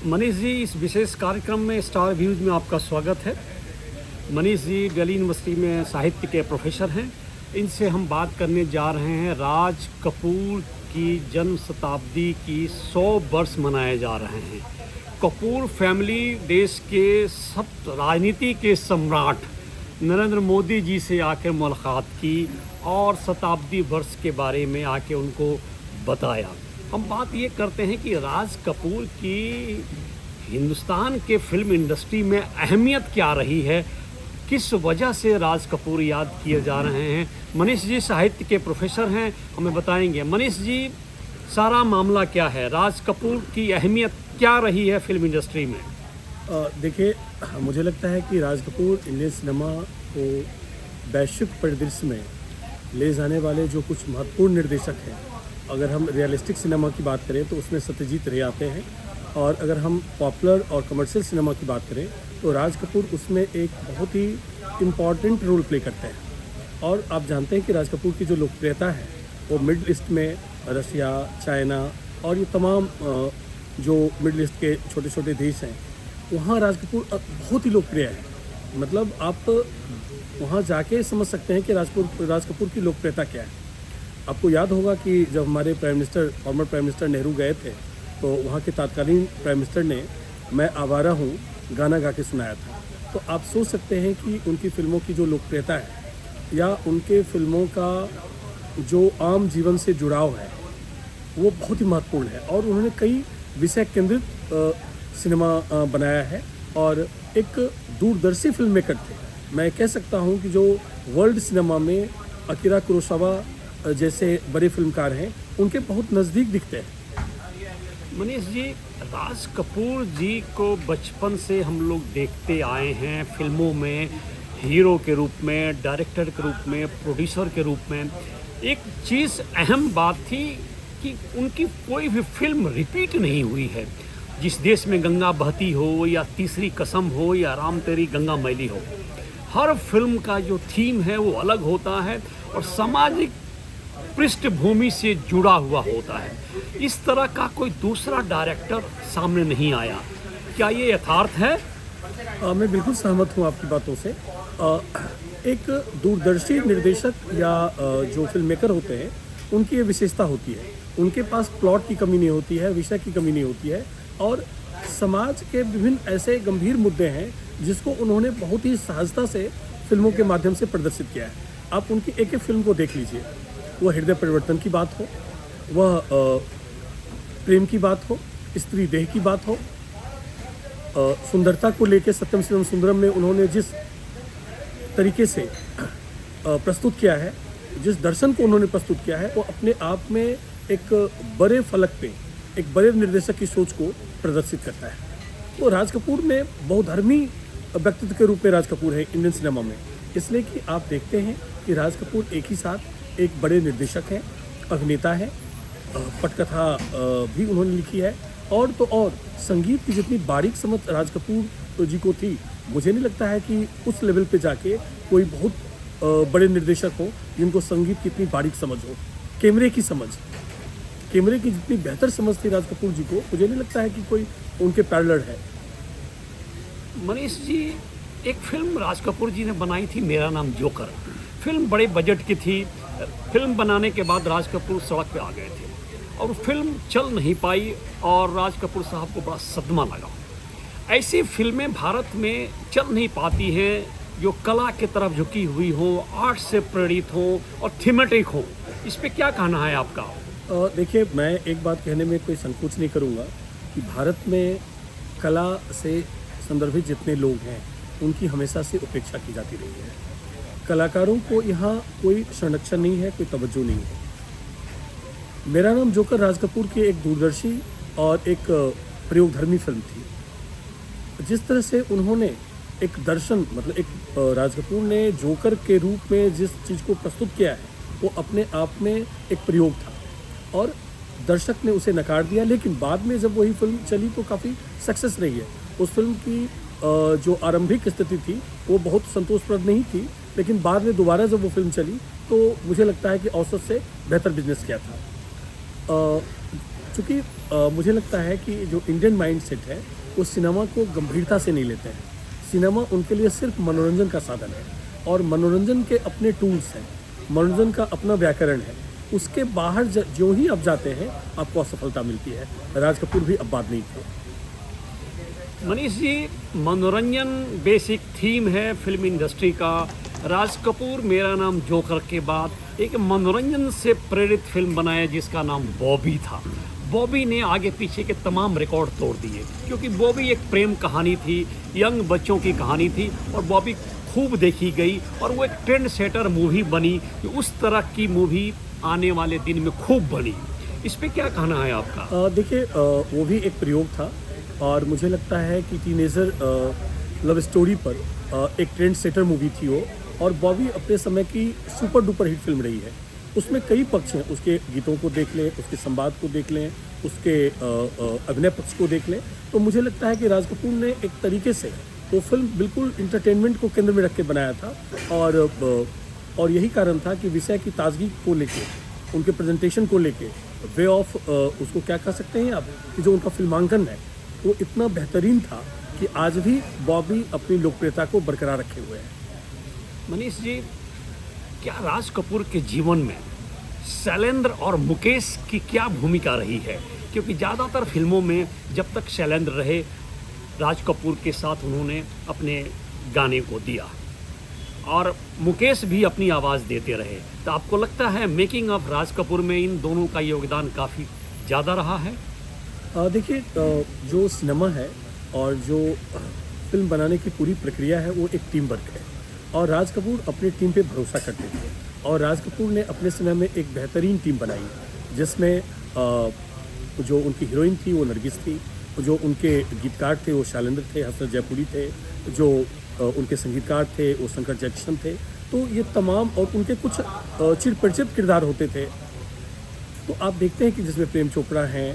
मनीष जी, इस विशेष कार्यक्रम में स्टार व्यूज़ में आपका स्वागत है। मनीष जी दिल्ली यूनिवर्सिटी में साहित्य के प्रोफेसर हैं। इनसे हम बात करने जा रहे हैं राज कपूर की जन्म शताब्दी की 100 वर्ष मनाए जा रहे हैं। कपूर फैमिली देश के सब राजनीति के सम्राट नरेंद्र मोदी जी से आकर मुलाकात की और शताब्दी वर्ष के बारे में आके उनको बताया। हम बात ये करते हैं कि राज कपूर की हिंदुस्तान के फिल्म इंडस्ट्री में अहमियत क्या रही है, किस वजह से राज कपूर याद किए जा रहे हैं। मनीष जी साहित्य के प्रोफेसर हैं, हमें बताएंगे। मनीष जी, सारा मामला क्या है, राज कपूर की अहमियत क्या रही है फिल्म इंडस्ट्री में? देखिए, मुझे लगता है कि राज कपूर इंडियन सिनेमा को वैश्विक परिदृश्य में ले जाने वाले जो कुछ महत्वपूर्ण निर्देशक हैं। अगर हम रियलिस्टिक सिनेमा की बात करें तो उसमें सत्यजीत रे आते हैं, और अगर हम पॉपुलर और कमर्शियल सिनेमा की बात करें तो राज कपूर उसमें एक बहुत ही इम्पॉर्टेंट रोल प्ले करते हैं। और आप जानते हैं कि राज कपूर की जो लोकप्रियता है वो मिडल ईस्ट में, रसिया, चाइना और ये तमाम जो मिडल ईस्ट के छोटे छोटे देश हैं, वहाँ राज कपूर बहुत ही लोकप्रिय है। मतलब आप वहाँ जाके समझ सकते हैं कि राज कपूर की लोकप्रियता क्या है। आपको याद होगा कि जब हमारे फॉर्मर प्राइम मिनिस्टर नेहरू गए थे तो वहाँ के तत्कालीन प्राइम मिनिस्टर ने मैं आवारा हूँ गाना गा के सुनाया था। तो आप सोच सकते हैं कि उनकी फ़िल्मों की जो लोकप्रियता है या उनके फिल्मों का जो आम जीवन से जुड़ाव है वो बहुत ही महत्वपूर्ण है। और उन्होंने कई विषय केंद्रित सिनेमा बनाया है और एक दूरदर्शी फिल्म मेकर थे। मैं कह सकता हूँ कि जो वर्ल्ड सिनेमा में अकीरा कुरोसावा जैसे बड़े फिल्मकार हैं, उनके बहुत नज़दीक दिखते हैं। मनीष जी, राज कपूर जी को बचपन से हम लोग देखते आए हैं फिल्मों में, हीरो के रूप में, डायरेक्टर के रूप में, प्रोड्यूसर के रूप में। एक चीज़ अहम बात थी कि उनकी कोई भी फिल्म रिपीट नहीं हुई है। जिस देश में गंगा बहती हो या तीसरी कसम हो या राम तेरी गंगा मैली हो, हर फिल्म का जो थीम है वो अलग होता है और सामाजिक पृष्ठभूमि से जुड़ा हुआ होता है। इस तरह का कोई दूसरा डायरेक्टर सामने नहीं आया। क्या ये यथार्थ है? मैं बिल्कुल सहमत हूँ आपकी बातों से। एक दूरदर्शी निर्देशक या जो फिल्म मेकर होते हैं, उनकी ये विशेषता होती है, उनके पास प्लॉट की कमी नहीं होती है, विषय की कमी नहीं होती है, और समाज के विभिन्न ऐसे गंभीर मुद्दे हैं जिसको उन्होंने बहुत ही सहजता से फिल्मों के माध्यम से प्रदर्शित किया है। आप उनकी एक एक फिल्म को देख लीजिए, वह हृदय परिवर्तन की बात हो, वह प्रेम की बात हो, स्त्री देह की बात हो, सुंदरता को लेकर सत्यम शिवम सुंदरम में उन्होंने जिस तरीके से प्रस्तुत किया है, जिस दर्शन को उन्होंने प्रस्तुत किया है, वो अपने आप में एक बड़े फलक पे एक बड़े निर्देशक की सोच को प्रदर्शित करता है। तो राज कपूर में बहुधर्मी व्यक्तित्व के रूप में राज कपूर है इंडियन सिनेमा में, इसलिए कि आप देखते हैं कि राज कपूर एक ही साथ एक बड़े निर्देशक हैं, अभिनेता हैं, पटकथा भी उन्होंने लिखी है, और तो और संगीत की जितनी बारीक समझ राज कपूर जी को थी, मुझे नहीं लगता है कि उस लेवल पे जाके कोई बहुत बड़े निर्देशक हो जिनको संगीत की इतनी बारीक समझ हो। कैमरे की जितनी बेहतर समझ थी राज कपूर जी को, मुझे नहीं लगता है कि कोई उनके पैरेलल है। मनीष जी, एक फिल्म राज कपूर जी ने बनाई थी, मेरा नाम जोकर। फिल्म बड़े बजट की थी। फिल्म बनाने के बाद राज कपूर सड़क पे आ गए थे और फिल्म चल नहीं पाई और राज कपूर साहब को बड़ा सदमा लगा। ऐसी फिल्में भारत में चल नहीं पाती हैं जो कला की तरफ झुकी हुई हो, आर्ट से प्रेरित हो और थीमेटिक हो। इस पे क्या कहना है आपका? देखिए, मैं एक बात कहने में कोई संकोच नहीं करूँगा कि भारत में कला से संदर्भित जितने लोग हैं उनकी हमेशा से उपेक्षा की जाती रही है। कलाकारों को यहाँ कोई संरक्षण नहीं है, कोई तवज्जो नहीं है। मेरा नाम जोकर राज कपूर की एक दूरदर्शी और एक प्रयोगधर्मी फिल्म थी। जिस तरह से उन्होंने एक दर्शन, मतलब एक राज कपूर ने जोकर के रूप में जिस चीज़ को प्रस्तुत किया है वो अपने आप में एक प्रयोग था और दर्शक ने उसे नकार दिया। लेकिन बाद में जब वही फिल्म चली तो काफ़ी सक्सेस रही है। उस फिल्म की जो आरंभिक स्थिति थी वो बहुत संतोषप्रद नहीं थी, लेकिन बाद में दोबारा जब वो फिल्म चली तो मुझे लगता है कि औसत से बेहतर बिजनेस किया था। क्योंकि मुझे लगता है कि जो इंडियन माइंड सेट है वो सिनेमा को गंभीरता से नहीं लेते हैं। सिनेमा उनके लिए सिर्फ मनोरंजन का साधन है और मनोरंजन के अपने टूल्स हैं, मनोरंजन का अपना व्याकरण है। उसके बाहर जो ही आप जाते हैं आपको असफलता मिलती है। राज कपूर भी अब बात नहीं थे। मनीष जी, मनोरंजन बेसिक थीम है फिल्म इंडस्ट्री का। राज कपूर मेरा नाम जोकर के बाद एक मनोरंजन से प्रेरित फिल्म बनाया जिसका नाम बॉबी था। बॉबी ने आगे पीछे के तमाम रिकॉर्ड तोड़ दिए, क्योंकि बॉबी एक प्रेम कहानी थी, यंग बच्चों की कहानी थी और बॉबी खूब देखी गई और वो एक ट्रेंड सेटर मूवी बनी कि उस तरह की मूवी आने वाले दिन में खूब बनी। इस पे क्या कहना है आपका? देखिए, वो भी एक प्रयोग था और मुझे लगता है कि टीनेजर लव स्टोरी पर एक ट्रेंड सेटर मूवी थी वो। और बॉबी अपने समय की सुपर डुपर हिट फिल्म रही है। उसमें कई पक्ष हैं, उसके गीतों को देख लें, उसके संवाद को देख लें, उसके अभिनय पक्ष को देख लें, तो मुझे लगता है कि राज कपूर ने एक तरीके से वो फिल्म बिल्कुल इंटरटेनमेंट को केंद्र में रख के बनाया था। और यही कारण था कि विषय की ताजगी को लेके, उनके प्रेजेंटेशन को लेके, वे ऑफ उसको क्या कह सकते हैं आप, कि जो उनका फिल्मांकन है वो इतना बेहतरीन था कि आज भी बॉबी अपनी लोकप्रियता को बरकरार रखे हुए हैं। मनीष जी, क्या राज कपूर के जीवन में शैलेंद्र और मुकेश की क्या भूमिका रही है? क्योंकि ज़्यादातर फिल्मों में जब तक शैलेंद्र रहे, राज कपूर के साथ उन्होंने अपने गाने को दिया और मुकेश भी अपनी आवाज़ देते रहे। तो आपको लगता है मेकिंग ऑफ राज कपूर में इन दोनों का योगदान काफ़ी ज़्यादा रहा है? देखिए, जो सिनेमा है और जो फिल्म बनाने की पूरी प्रक्रिया है वो एक टीम वर्क है और राज कपूर अपनी टीम पे भरोसा करते थे। और राज कपूर ने अपने समय में एक बेहतरीन टीम बनाई जिसमें जो उनकी हीरोइन थी वो नरगिस थी, जो उनके गीतकार थे वो शैलेंद्र थे, हसरत जयपुरी थे, जो उनके संगीतकार थे वो शंकर जयकिशन थे। तो ये तमाम, और उनके कुछ चिरपरिचित किरदार होते थे। तो आप देखते हैं कि जिसमें प्रेम चोपड़ा हैं,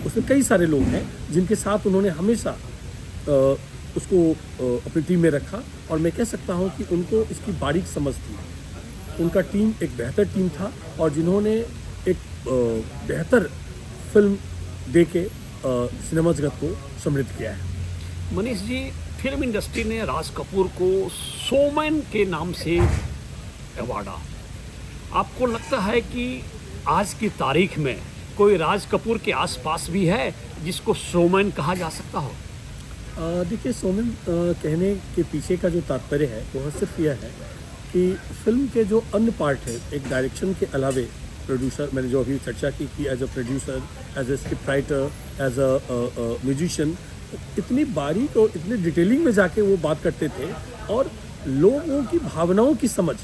उसमें कई सारे लोग हैं जिनके साथ उन्होंने हमेशा उसको अपनी टीम में रखा। और मैं कह सकता हूं कि उनको इसकी बारीक समझ थी। उनका टीम एक बेहतर टीम था और जिन्होंने एक बेहतर फिल्म दे के सिनेमा जगत को समृद्ध किया है। मनीष जी, फिल्म इंडस्ट्री ने राज कपूर को शोमैन के नाम से अवार्डा। आपको लगता है कि आज की तारीख में कोई राज कपूर के आसपास भी है जिसको शोमैन कहा जा सकता हो? देखिए, शोमैन कहने के पीछे का जो तात्पर्य है वह सिर्फ यह है कि फिल्म के जो अन्य पार्ट है, एक डायरेक्शन के अलावे प्रोड्यूसर, मैंने जो अभी चर्चा की कि as a producer, as a script writer, as a musician, इतनी बारीक और इतनी डिटेलिंग में जाके वो बात करते थे। और लोगों की भावनाओं की समझ,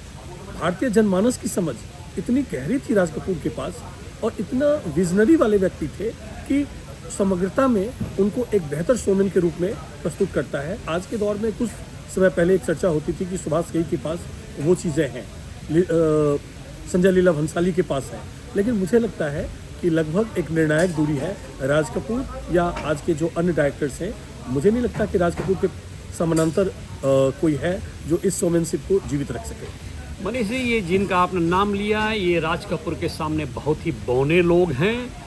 भारतीय जनमानस की समझ इतनी गहरी थी राज कपूर के पास और इतना विजनरी वाले व्यक्ति थे कि समग्रता में उनको एक बेहतर शोमैन के रूप में प्रस्तुत करता है। आज के दौर में कुछ समय पहले एक चर्चा होती थी कि सुभाष घई के पास वो चीज़ें हैं, संजय लीला भंसाली के पास है, लेकिन मुझे लगता है कि लगभग एक निर्णायक दूरी है राज कपूर या आज के जो अन्य डायरेक्टर्स हैं। मुझे नहीं लगता कि राज कपूर के समानांतर कोई है जो इस शोमैनशिप को जीवित रख सके। मनीष जी, ये जिनका आपने नाम लिया है, ये राज कपूर के सामने बहुत ही बौने लोग हैं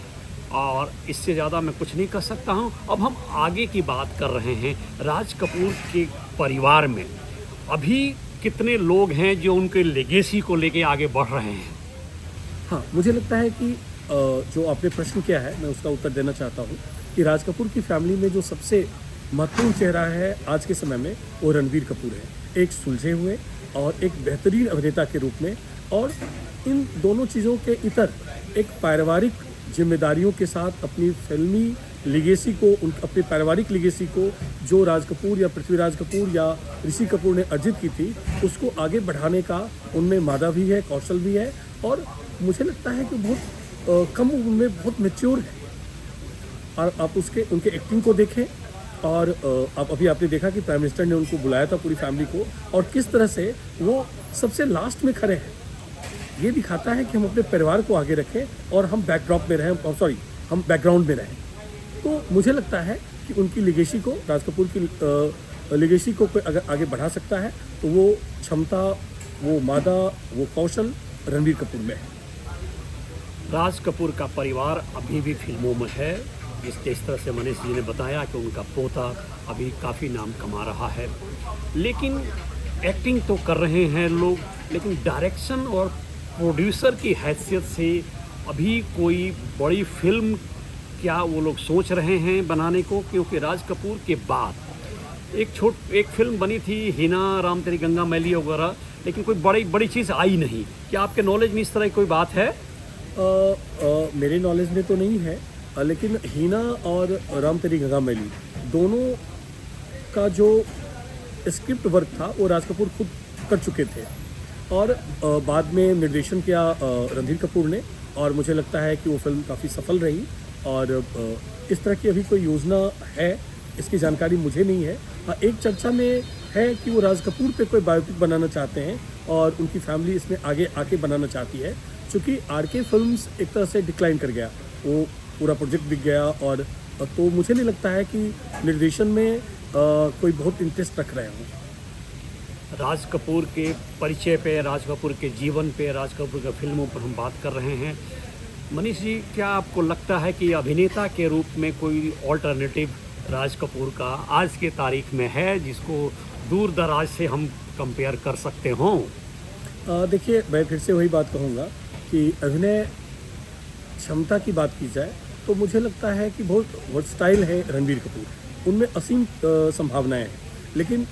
और इससे ज़्यादा मैं कुछ नहीं कर सकता हूँ। अब हम आगे की बात कर रहे हैं। राज कपूर के परिवार में अभी कितने लोग हैं जो उनके लेगेसी को लेके आगे बढ़ रहे हैं? हाँ, मुझे लगता है कि जो आपने प्रश्न किया है मैं उसका उत्तर देना चाहता हूँ कि राज कपूर की फैमिली में जो सबसे महत्वपूर्ण चेहरा है आज के समय में वो रणबीर कपूर है। एक सुलझे हुए और एक बेहतरीन अभिनेता के रूप में, और इन दोनों चीज़ों के इतर एक पारिवारिक जिम्मेदारियों के साथ अपनी फिल्मी लिगेसी को, अपनी पारिवारिक लिगेसी को जो राज कपूर या पृथ्वीराज कपूर या ऋषि कपूर ने अर्जित की थी उसको आगे बढ़ाने का उनमें मादा भी है, कौशल भी है। और मुझे लगता है कि बहुत कम उम्र में बहुत मैच्योर है। और आप उनके एक्टिंग को देखें और आप अभी आपने देखा कि प्राइम मिनिस्टर ने उनको बुलाया था पूरी फैमिली को, और किस तरह से वो सबसे लास्ट में खड़े हैं। ये दिखाता है कि हम अपने परिवार को आगे रखें और हम बैकड्रॉप में रहें, हम बैकग्राउंड में रहें। तो मुझे लगता है कि उनकी लिगेसी को, राज कपूर की लिगेसी को कोई अगर आगे बढ़ा सकता है तो वो क्षमता, वो मादा, वो कौशल रणबीर कपूर में है। राज कपूर का परिवार अभी भी फिल्मों में है। जिस तरह से मनीष जी ने बताया कि उनका पोता अभी काफ़ी नाम कमा रहा है, लेकिन एक्टिंग तो कर रहे हैं लोग, लेकिन डायरेक्शन और प्रोड्यूसर की हैसियत से अभी कोई बड़ी फिल्म क्या वो लोग सोच रहे हैं बनाने को? क्योंकि राज कपूर के बाद एक फिल्म बनी थी हिना राम तेरी गंगा मैली वगैरह, लेकिन कोई बड़ी चीज़ आई नहीं। क्या आपके नॉलेज में इस तरह की कोई बात है? मेरे नॉलेज में तो नहीं है, लेकिन हीना और राम तेरी गंगा मैली दोनों का जो स्क्रिप्ट वर्क था वो राज कपूर खुद कर चुके थे, और बाद में निर्देशन किया रणधीर कपूर ने, और मुझे लगता है कि वो फिल्म काफ़ी सफल रही। और इस तरह की अभी कोई योजना है इसकी जानकारी मुझे नहीं है। एक चर्चा में है कि वो राज कपूर पे कोई बायोपिक बनाना चाहते हैं और उनकी फैमिली इसमें आगे आके बनाना चाहती है, क्योंकि आरके फिल्म्स एक तरह से डिक्लाइन कर गया, वो पूरा प्रोजेक्ट बिक गया, और तो मुझे नहीं लगता है कि निर्देशन में कोई बहुत इंटरेस्ट रख रहे हों। राज कपूर के परिचय पे, राज कपूर के जीवन पे, राज कपूर के फिल्मों पर हम बात कर रहे हैं। मनीष जी, क्या आपको लगता है कि अभिनेता के रूप में कोई ऑल्टरनेटिव राज कपूर का आज के तारीख में है जिसको दूर दराज से हम कंपेयर कर सकते हों? देखिए, मैं फिर से वही बात कहूँगा कि अभिनय क्षमता की बात की जाए तो मुझे लगता है कि बहुत वर्सटाइल है रणबीर कपूर, उनमें असीम संभावनाएं हैं। लेकिन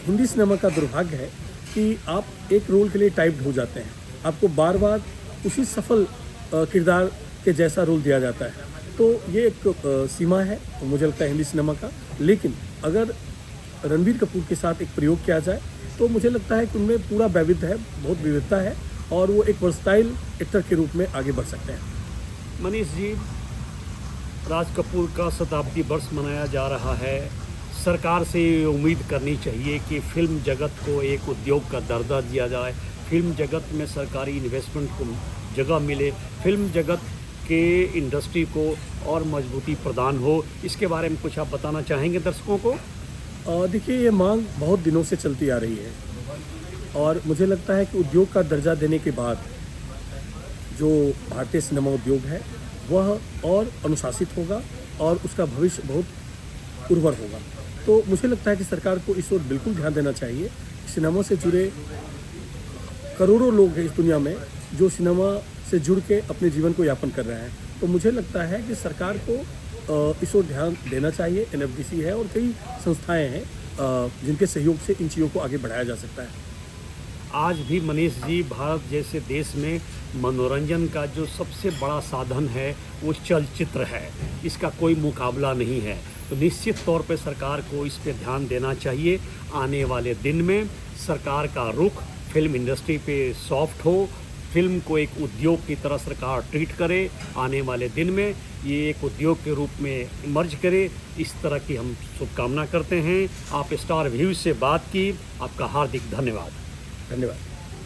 हिंदी सिनेमा का दुर्भाग्य है कि आप एक रोल के लिए टाइप्ड हो जाते हैं, आपको बार बार उसी सफल किरदार के जैसा रोल दिया जाता है। तो ये एक सीमा है मुझे लगता है हिंदी सिनेमा का। लेकिन अगर रणबीर कपूर के साथ एक प्रयोग किया जाए तो मुझे लगता है कि उनमें पूरा वैविध्य है, बहुत विविधता है, और वो एक वर्सटाइल एक्टर के रूप में आगे बढ़ सकते हैं। मनीष जी, राज कपूर का शताब्दी वर्ष मनाया जा रहा है। सरकार से उम्मीद करनी चाहिए कि फिल्म जगत को एक उद्योग का दर्जा दिया जाए, फिल्म जगत में सरकारी इन्वेस्टमेंट को जगह मिले, फिल्म जगत के इंडस्ट्री को और मजबूती प्रदान हो। इसके बारे में कुछ आप बताना चाहेंगे दर्शकों को? देखिए, ये मांग बहुत दिनों से चलती आ रही है, और मुझे लगता है कि उद्योग का दर्जा देने के बाद जो भारतीय सिनेमा उद्योग है वह और अनुशासित होगा और उसका भविष्य बहुत उर्वर होगा। तो मुझे लगता है कि सरकार को इस ओर बिल्कुल ध्यान देना चाहिए। सिनेमा से जुड़े करोड़ों लोग हैं इस दुनिया में जो सिनेमा से जुड़ के अपने जीवन को यापन कर रहे हैं। तो मुझे लगता है कि सरकार को इस ओर ध्यान देना चाहिए। NFDC है और कई संस्थाएं हैं जिनके सहयोग से इन चीज़ों को आगे बढ़ाया जा सकता है। आज भी मनीष जी, भारत जैसे देश में मनोरंजन का जो सबसे बड़ा साधन है वो चलचित्र है, इसका कोई मुकाबला नहीं है। तो निश्चित तौर पे सरकार को इस पे ध्यान देना चाहिए। आने वाले दिन में सरकार का रुख फिल्म इंडस्ट्री पे सॉफ्ट हो, फिल्म को एक उद्योग की तरह सरकार ट्रीट करे, आने वाले दिन में ये एक उद्योग के रूप में इमर्ज करे, इस तरह की हम शुभकामना करते हैं। आप स्टार व्यूज़ से बात की, आपका हार्दिक धन्यवाद। धन्यवाद।